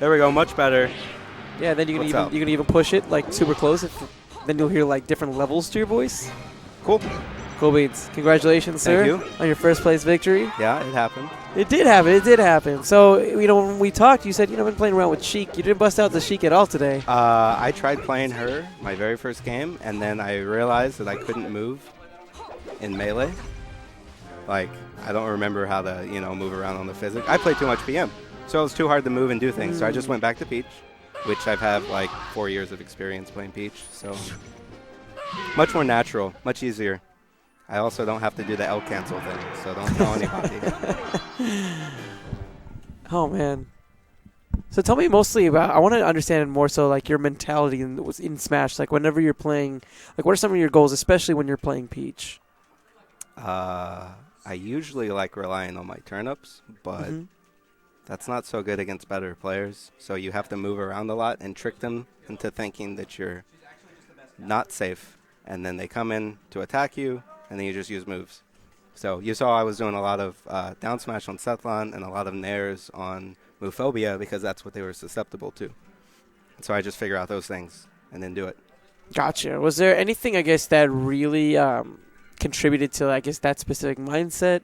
There we go. Much better. Yeah, then you What's can up? even push it like super close. Then you'll hear like different levels to your voice. Cool. Cool beans. Congratulations, sir, Thank you. on your first place victory. Yeah, it happened. It did happen. It did happen. So, when we talked, you said, I've been playing around with Sheik. You didn't bust out the Sheik at all today. I tried playing her my very first game, and then I realized that I couldn't move in Melee. Like, I don't remember how to, move around on the physics. I play too much PM, so it was too hard to move and do things. So I just went back to Peach, which I've had like 4 years of experience playing Peach. So much more natural, much easier. I also don't have to do the L cancel thing, so don't tell anybody. Oh, man. So tell me mostly about, I want to understand more so like your mentality in Smash. Like whenever you're playing, like what are some of your goals, especially when you're playing Peach? I usually like relying on my turnips, but that's not so good against better players. So you have to move around a lot and trick them into thinking that you're not safe. And then they come in to attack you, and then you just use moves. So you saw I was doing a lot of down smash on Sethlon and a lot of nairs on Movephobia because that's what they were susceptible to. So I just figure out those things and then do it. Gotcha. Was there anything, I guess, that really contributed to, I guess, that specific mindset?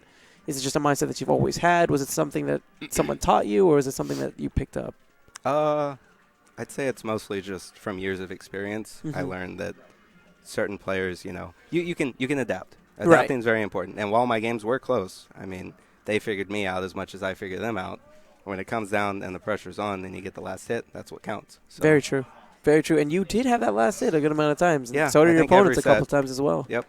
Is it just a mindset that you've always had? Was it something that someone taught you, or is it something that you picked up? I'd say it's mostly just from years of experience. I learned that certain players, you can adapt. Adapting is very important. And while my games were close, I mean, they figured me out as much as I figured them out. When it comes down and the pressure's on and you get the last hit, that's what counts. So. Very true. Very true. And you did have that last hit a good amount of times. Yeah. So did your opponents a couple times as well. Yep.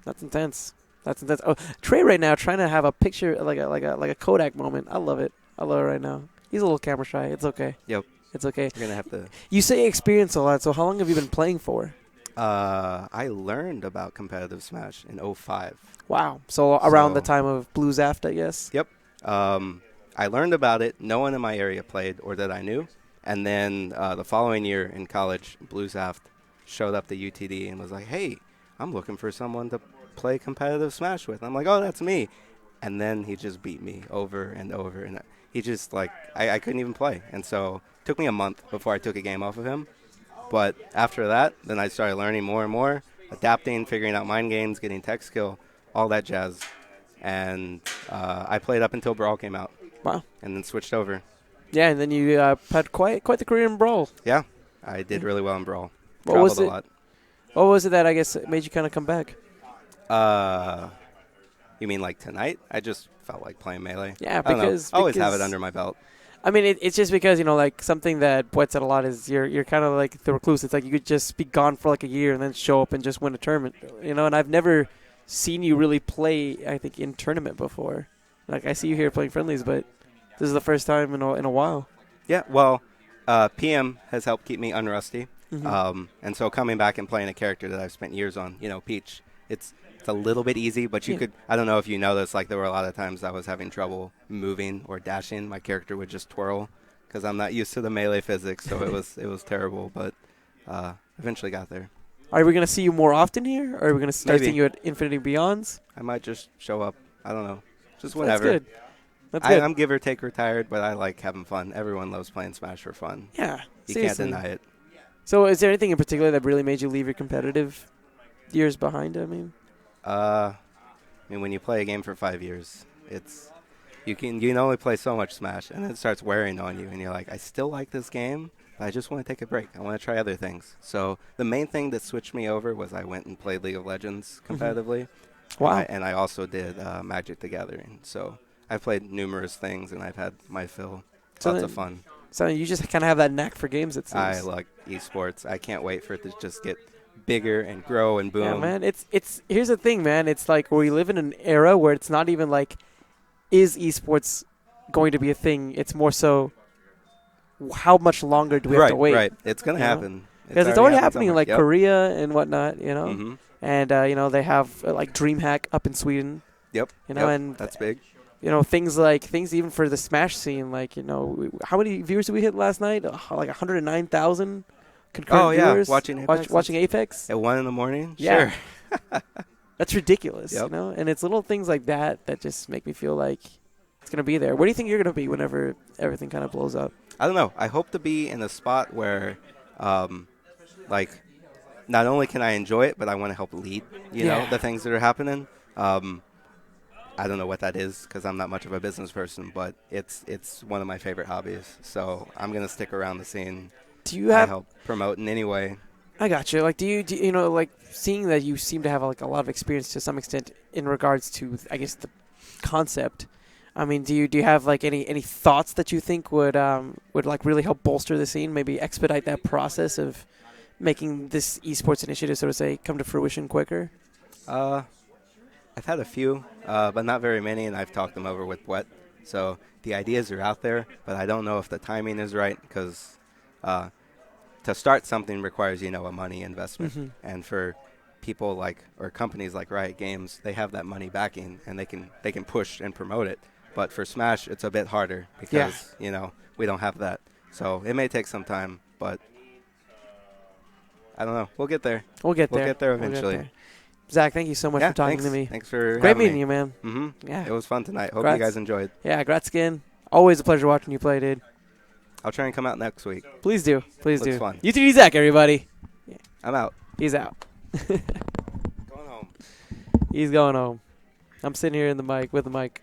That's intense. That's intense. Oh, Trey right now trying to have a picture like a Kodak moment. I love it. I love it right now. He's a little camera shy. It's okay. Yep. It's okay. You're gonna have to. You say experience a lot. So how long have you been playing for? I learned about competitive Smash in 05. Wow. So around the time of Blue Zaft, I guess. Yep. I learned about it. No one in my area played or that I knew. And then the following year in college, Blue Zaft showed up to UTD and was like, hey, I'm looking for someone to play competitive Smash with. I'm like, oh, that's me. And then he just beat me over and over. And he just, I couldn't even play. And so it took me a month before I took a game off of him. But after that, then I started learning more and more, adapting, figuring out mind games, getting tech skill, all that jazz. And I played up until Brawl came out. Wow. And then switched over. Yeah, and then you had quite the career in Brawl. Yeah, I did really well in Brawl. What was Traveled a lot. What was it that, I guess, made you kind of come back? You mean like tonight? I just felt like playing Melee. Yeah, I always have it under my belt. I mean, it's just because, like something that Poet said a lot is you're kind of like the recluse. It's like you could just be gone for like a year and then show up and just win a tournament, and I've never seen you really play, I think, in tournament before. Like, I see you here playing friendlies, but this is the first time in a while. Yeah, well, PM has helped keep me unrusty. And so coming back and playing a character that I've spent years on, Peach, it's a little bit easy, but you could, I don't know if you know this, like there were a lot of times I was having trouble moving or dashing. My character would just twirl because I'm not used to the Melee physics, so it was terrible, but eventually got there. Are we going to see you more often here, or are we going to start Maybe. seeing you at Infinity Beyonds? I might just show up. I don't know. Just whenever. That's good. That's good. I'm give or take retired, but I like having fun. Everyone loves playing Smash for fun. Yeah, You seriously. can't deny it. So is there anything in particular that really made you leave your competitive years behind? I mean, when you play a game for 5 years, you can only play so much Smash, and it starts wearing on you, and you're like, I still like this game, but I just want to take a break. I want to try other things. So the main thing that switched me over was I went and played League of Legends competitively. Wow. And I also did Magic the Gathering. So I've played numerous things, and I've had my fill. Lots of fun. So you just kind of have that knack for games, it seems. I like esports. I can't wait for it to just get bigger and grow and boom. Yeah, man. It's here's the thing, man. It's like we live in an era where it's not even like, is esports going to be a thing? It's more so, how much longer do we have to wait? Right. It's going to happen. Because it's already happening in like Yep. Korea and whatnot, Mm-hmm. And they have like DreamHack up in Sweden. Yep. And that's big. Things even for the Smash scene, like, how many viewers did we hit last night? Like 109,000 concurrent viewers. Watching Apex. At 1 a.m. Yeah. Sure. That's ridiculous, Yep. And it's little things like that just make me feel like it's gonna be there. Where do you think you're gonna be whenever everything kind of blows up? I don't know. I hope to be in a spot where, like, not only can I enjoy it, but I want to help lead, Yeah. the things that are happening. I don't know what that is because I'm not much of a business person, but it's one of my favorite hobbies. So I'm going to stick around the scene. Do you I have? help promote in any way. I got you. Like, like seeing that you seem to have like a lot of experience to some extent in regards to, I guess, the concept. I mean, do you have like any thoughts that you think would like really help bolster the scene? Maybe expedite that process of making this esports initiative, so to say, come to fruition quicker. I've had a few, but not very many, and I've talked them over with Brett. So the ideas are out there, but I don't know if the timing is right because to start something requires, a money investment. Mm-hmm. And for people or companies like Riot Games, they have that money backing, and they can push and promote it. But for Smash, it's a bit harder because, we don't have that. So it may take some time, but I don't know. We'll get there. We'll get there. We'll get there We'll eventually. get there. Zach, thank you so much for talking thanks. to me. Thanks for Great having meeting me. you, man. Mm-hmm. Yeah. It was fun tonight. Hope Congrats. you guys enjoyed. Yeah, Gratskin. Always a pleasure watching you play, dude. I'll try and come out next week. Please do. Please Looks do. fun. UTD Zach, everybody. I'm out. He's out. Going home. He's going home. I'm sitting here in the mic with the mic.